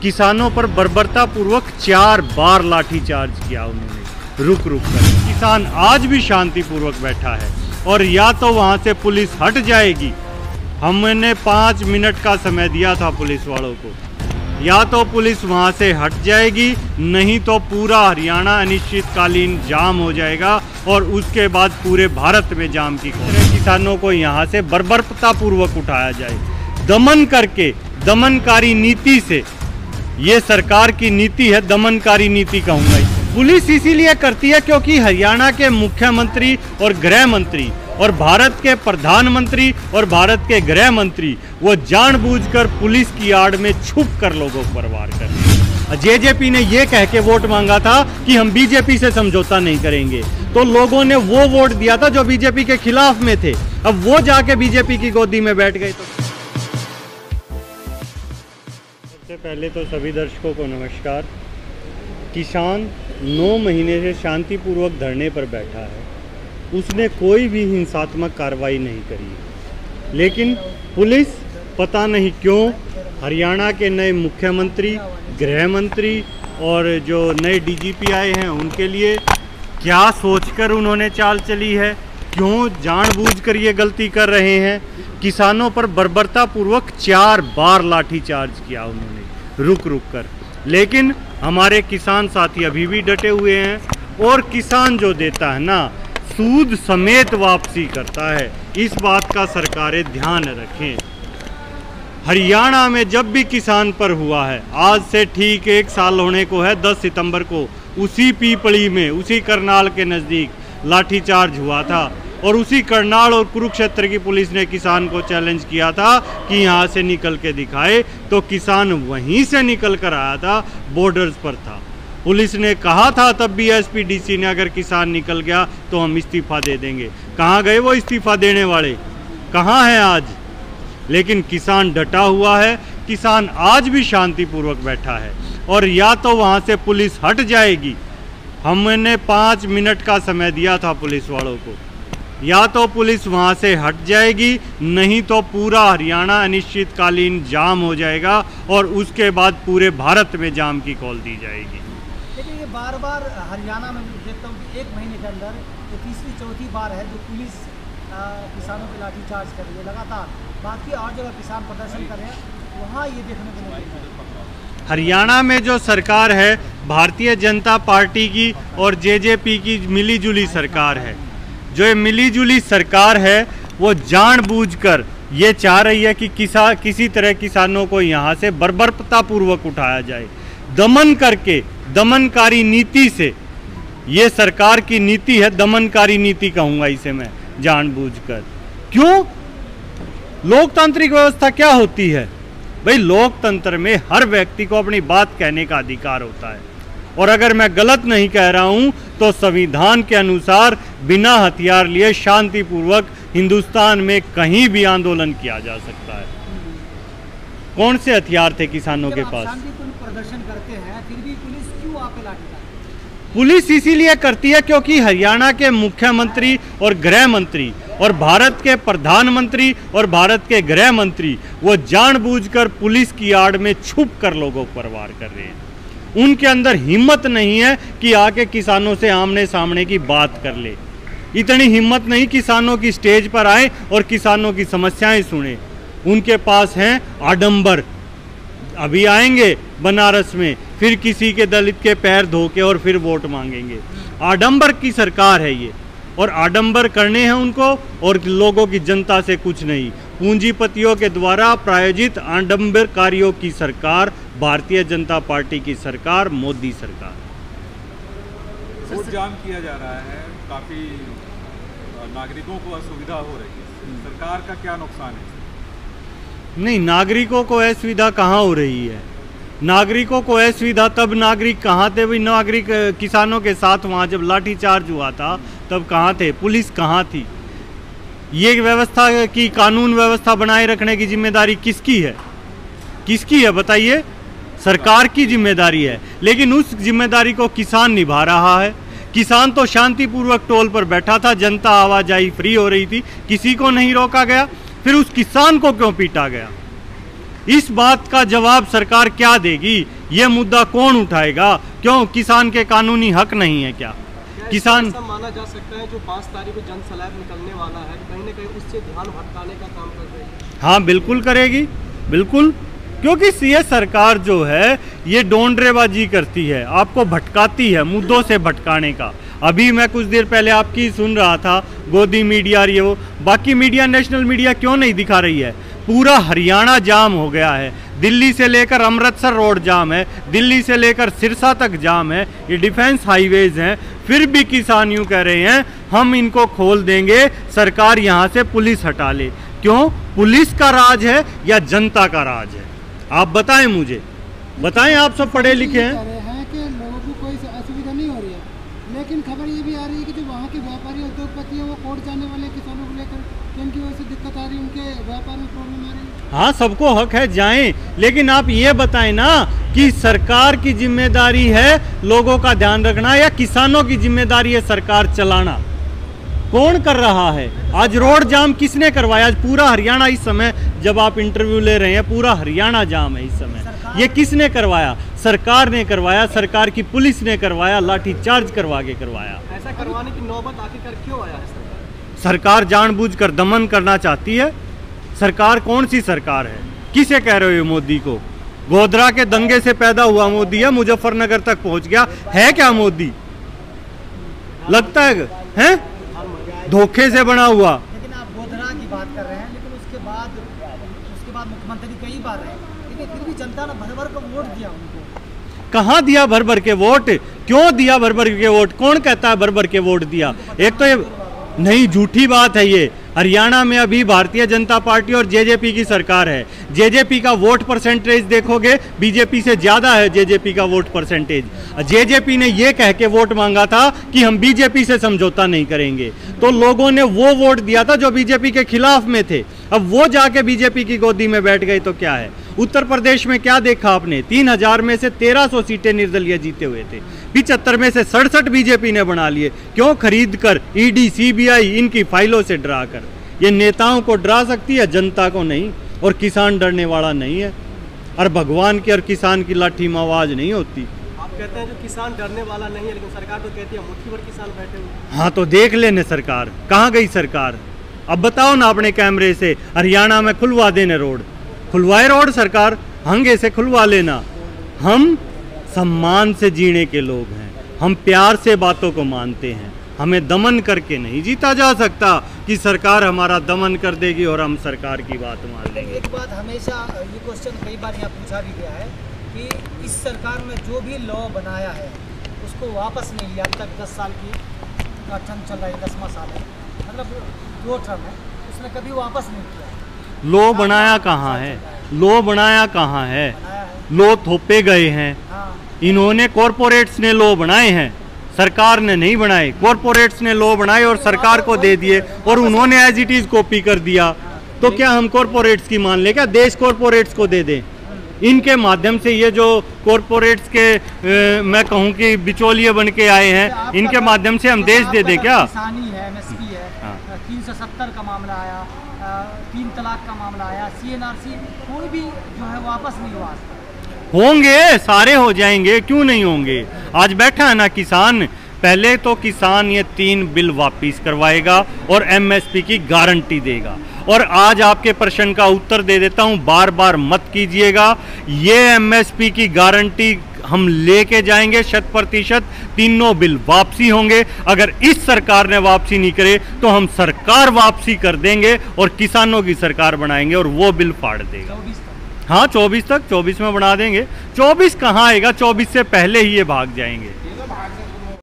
किसानों पर बर्बरतापूर्वक 4 बार लाठीचार्ज किया उन्होंने रुक रुक कर। किसान आज भी शांतिपूर्वक बैठा है और या तो वहां से पुलिस हट जाएगी, हमने 5 मिनट का समय दिया था पुलिस वालों को, या तो पुलिस वहां से हट जाएगी, नहीं तो पूरा हरियाणा अनिश्चितकालीन जाम हो जाएगा और उसके बाद पूरे भारत में जाम की खबर। किसानों को यहां से बर्बरतापूर्वक उठाया जाए, दमन करके, दमनकारी नीति से। ये सरकार की नीति है, दमनकारी नीति कहूँगा। पुलिस इसीलिए करती है क्योंकि हरियाणा के मुख्यमंत्री और गृह मंत्री और भारत के प्रधानमंत्री और भारत के गृह मंत्री वो जानबूझकर पुलिस की आड़ में छुप कर लोगों पर वार कर रहे हैं। जेजेपी ने ये कह के वोट मांगा था कि हम बीजेपी से समझौता नहीं करेंगे, तो लोगों ने वो वोट दिया था जो बीजेपी के खिलाफ में थे। अब वो जाके बीजेपी की गोदी में बैठ गए। तो सबसे पहले तो सभी दर्शकों को नमस्कार। किसान 9 महीने से शांतिपूर्वक धरने पर बैठा है, उसने कोई भी हिंसात्मक कार्रवाई नहीं करी, लेकिन पुलिस पता नहीं क्यों हरियाणा के नए मुख्यमंत्री, गृह मंत्री और जो नए डीजीपी आए हैं उनके लिए क्या सोचकर उन्होंने चाल चली है, क्यों जानबूझकर ये गलती कर रहे हैं। किसानों पर बर्बरतापूर्वक 4 बार लाठीचार्ज किया उन्होंने रुक रुक कर, लेकिन हमारे किसान साथी अभी भी डटे हुए हैं और किसान जो देता है ना, सूद समेत वापसी करता है। इस बात का सरकारें ध्यान रखें। हरियाणा में जब भी किसान पर हुआ है, आज से ठीक 1 साल होने को है, 10 सितंबर को उसी पीपली में, उसी करनाल के नज़दीक लाठीचार्ज हुआ था और उसी करनाल और कुरुक्षेत्र की पुलिस ने किसान को चैलेंज किया था कि यहाँ से निकल के दिखाए, तो किसान वहीं से निकल कर आया था, बॉर्डर्स पर था। पुलिस ने कहा था तब भी एसपी डीसी ने, अगर किसान निकल गया तो हम इस्तीफा दे देंगे। कहाँ गए वो इस्तीफा देने वाले, कहाँ हैं आज? लेकिन किसान डटा हुआ है, किसान आज भी शांतिपूर्वक बैठा है और या तो वहाँ से पुलिस हट जाएगी, हमने 5 मिनट का समय दिया था पुलिस वालों को, या तो पुलिस वहाँ से हट जाएगी, नहीं तो पूरा हरियाणा अनिश्चितकालीन जाम हो जाएगा और उसके बाद पूरे भारत में जाम की कॉल दी जाएगी। लेकिन ये बार बार हरियाणा में देखता हूँ कि 1 महीने के अंदर ये तीसरी चौथी बार है जो पुलिस किसानों पे लाठीचार्ज कर रही है लगातार। बाकी और जगह किसान प्रदर्शन कर रहे हैं, वहाँ ये देखने को नहीं मिल रहा है। हरियाणा में जो सरकार है भारतीय जनता पार्टी की और जेजेपी की मिलीजुली सरकार है। जो ये मिलीजुली सरकार है वो जानबूझकर ये चाह रही है कि किसी तरह किसानों को यहाँ से बर्बरतापूर्वक उठाया जाए, दमन करके, दमनकारी नीति से। ये सरकार की नीति है, दमनकारी नीति कहूँगा इसे मैं, जानबूझकर। क्यों? लोकतांत्रिक व्यवस्था क्या होती है भाई? लोकतंत्र में हर व्यक्ति को अपनी बात कहने का अधिकार होता है और अगर मैं गलत नहीं कह रहा हूं तो संविधान के अनुसार बिना हथियार लिए शांतिपूर्वक हिंदुस्तान में कहीं भी आंदोलन किया जा सकता है। कौन से हथियार थे किसानों के पास? शांतिपूर्ण प्रदर्शन करते हैं फिर भी पुलिस क्यों आप पे लाठीचार्ज? पुलिस इसीलिए करती है क्योंकि हरियाणा के मुख्यमंत्री और गृह मंत्री और भारत के प्रधानमंत्री और भारत के गृह मंत्री वो जानबूझकर पुलिस की आड़ में छुप कर लोगों पर वार कर रहे हैं। उनके अंदर हिम्मत नहीं है कि आके किसानों से आमने सामने की बात कर ले। इतनी हिम्मत नहीं किसानों की स्टेज पर आए और किसानों की समस्याएं सुने। उनके पास हैं आडंबर। अभी आएंगे बनारस में, फिर किसी के दलित के पैर धो के और फिर वोट मांगेंगे। आडंबर की सरकार है ये और आडंबर करने हैं उनको और लोगों की जनता से कुछ नहीं। पूंजीपतियों के द्वारा प्रायोजित आडंबरकारियों की सरकार भारतीय जनता पार्टी की सरकार, मोदी सरकार। रोड जाम किया जा रहा है, काफ़ी नागरिकों को असुविधा हो रही है, सरकार का क्या नुकसान है? नहीं, नागरिकों को असुविधा कहाँ हो रही है? नागरिकों को असुविधा तब नागरिक कहाँ थे भाई? नागरिक किसानों के साथ वहाँ जब लाठीचार्ज हुआ था तब कहाँ थे? पुलिस कहाँ थी? ये व्यवस्था की, कानून व्यवस्था बनाए रखने की जिम्मेदारी किसकी है? किसकी है बताइए? सरकार की जिम्मेदारी है, लेकिन उस जिम्मेदारी को किसान निभा रहा है। किसान तो शांतिपूर्वक टोल पर बैठा था, जनता आवाजाही फ्री हो रही थी, किसी को नहीं रोका गया। फिर उस किसान को क्यों पीटा गया? इस बात का जवाब सरकार क्या देगी? ये मुद्दा कौन उठाएगा? क्यों किसान के कानूनी हक नहीं है क्या? किसान ऐसा माना जा सकता है जो 5 तारीख को जन सलाह निकलने वाला है, कहीं ना कहीं उससे ध्यान भटकाने का काम कर रही है। हाँ बिल्कुल करेगी, बिल्कुल, क्योंकि ये सरकार जो है ये डोंडरेबाजी करती है, आपको भटकाती है, मुद्दों से भटकाने का। अभी मैं कुछ देर पहले आपकी सुन रहा था, गोदी मीडिया और ये वो, बाकी मीडिया, नेशनल मीडिया क्यों नहीं दिखा रही है? पूरा हरियाणा जाम हो गया है, दिल्ली से लेकर अमृतसर रोड जाम है, दिल्ली से लेकर सिरसा तक जाम है, ये डिफेंस हाईवेज हैं, फिर भी किसान यूँ कह रहे हैं हम इनको खोल देंगे, सरकार यहाँ से पुलिस हटा ले। क्यों? पुलिस का राज है या जनता का राज है? आप बताएं, मुझे बताएं, आप सब पढ़े लिखे हैं। कह रहे हैं कि लोगों को कोई असुविधा नहीं हो रही है, लेकिन खबर ये भी आ रही है कि जो वहाँ के व्यापारी उद्योगपति हैं वो कोर्ट जाने वाले किसानों को लेकर, जिनकी वजह से दिक्कत आ रही है, उनके व्यापार में प्रॉब्लम आ रही है। हाँ, सबको हक है जाएं, लेकिन आप ये बताएं ना कि सरकार की जिम्मेदारी है लोगों का ध्यान रखना या किसानों की जिम्मेदारी है सरकार चलाना? कौन कर रहा है? आज रोड जाम किसने करवाया? आज पूरा हरियाणा इस समय, जब आप इंटरव्यू ले रहे हैं, पूरा हरियाणा जाम है इस समय। ये किसने करवाया? सरकार ने करवाया, सरकार की पुलिस ने करवाया, लाठी चार्ज करवा के करवाया। ऐसा करवाने की नौबत आखिरकार क्यों आया है? सरकार जानबूझकर दमन करना चाहती है। सरकार कौन सी सरकार है? किसे कह रहे हो मोदी को? गोधरा के दंगे से पैदा हुआ मोदी है, मुजफ्फरनगर तक पहुंच गया है क्या मोदी? लगता है धोखे से बना हुआ। लेकिन आप गोधरा की बात कर रहे हैं, लेकिन उसके बाद मुख्यमंत्री कई बार रहे, लेकिन फिर भी जनता ने भर भर का वोट दिया उनको। कहाँ दिया भर भर के वोट? क्यों दिया भर भर के वोट? कौन कहता है भर भर के वोट दिया? एक तो ये नहीं, झूठी बात है ये। हरियाणा में अभी भारतीय जनता पार्टी और जेजेपी की सरकार है। जेजेपी का वोट परसेंटेज देखोगे बीजेपी से ज्यादा है जेजेपी का वोट परसेंटेज। जेजेपी ने ये कह के वोट मांगा था कि हम बीजेपी से समझौता नहीं करेंगे, तो लोगों ने वो वोट दिया था जो बीजेपी के खिलाफ में थे। अब वो जाके बीजेपी की गोदी में बैठ गए तो क्या है? उत्तर प्रदेश में क्या देखा आपने? 3000 में से 1300 सीटें निर्दलीय जीते हुए थे, 75 में से 67 बीजेपी ने बना लिए। क्यों? खरीद कर, ईडी, सीबीआई, इनकी फाइलों से डरा कर। ये नेताओं को डरा सकती है, जनता को नहीं। और किसान डरने वाला नहीं है, और भगवान की और किसान की लाठी में आवाज नहीं होती। आप कहते हैं जो किसान डरने वाला नहीं है, लेकिन सरकार तो कहती है मुट्ठी भर किसान बैठे हुए। हाँ, तो देख लेने सरकार, कहाँ गई सरकार? अब बताओ ना अपने कैमरे से, हरियाणा में खुलवा देने रोड, खुलवाए रोड सरकार, हंगे से खुलवा लेना। हम सम्मान से जीने के लोग हैं, हम प्यार से बातों को मानते हैं, हमें दमन करके नहीं जीता जा सकता कि सरकार हमारा दमन कर देगी और हम सरकार की बात मान लेंगे। एक बात हमेशा ये क्वेश्चन कई बार यहाँ पूछा भी गया है कि इस सरकार में जो भी लॉ बनाया है उसको वापस नहीं लिया। अब तक 10 साल की टर्म चल रहा है, 10वां साल है, मतलब 2 टर्म है, उसने कभी वापस नहीं किया। लो बनाया कहाँ है? लो बनाया कहाँ है? बनाया है। लो थोपे गए हैं। हाँ, इन्होंने, कॉरपोरेट्स ने लो बनाए हैं, सरकार ने नहीं बनाए। कॉरपोरेट्स ने लो बनाए और सरकार को दे दिए, और उन्होंने एज इट इज कॉपी कर दिया। तो क्या हम कॉरपोरेट्स की मान लें? क्या देश कॉरपोरेट्स को दे दें? इनके माध्यम से ये जो कॉरपोरेट्स के मैं कहूँ कि बिचौलिए बन के आए हैं, इनके माध्यम से हम देश दे दें क्या? किसानी है, एमएसपी है, 370 का मामला आया, 3 तलाक का मामला आया, सीएनआरसी, कोई भी जो है वापस नहीं हुआ। होंगे, सारे हो जाएंगे, क्यों नहीं होंगे? आज बैठा है ना किसान, पहले तो किसान ये 3 बिल वापिस करवाएगा और एमएसपी की गारंटी देगा। और आज आपके प्रश्न का उत्तर दे देता हूं, बार बार मत कीजिएगा, ये एमएसपी की गारंटी हम लेके जाएंगे 100%। तीनों बिल वापसी होंगे। अगर इस सरकार ने वापसी नहीं करे तो हम सरकार वापसी कर देंगे और किसानों की सरकार बनाएंगे और वो बिल फाड़ देगा। हाँ, 24 तक, 24 में बना देंगे। 24 कहाँ आएगा? 24 से पहले ही ये भाग जाएंगे।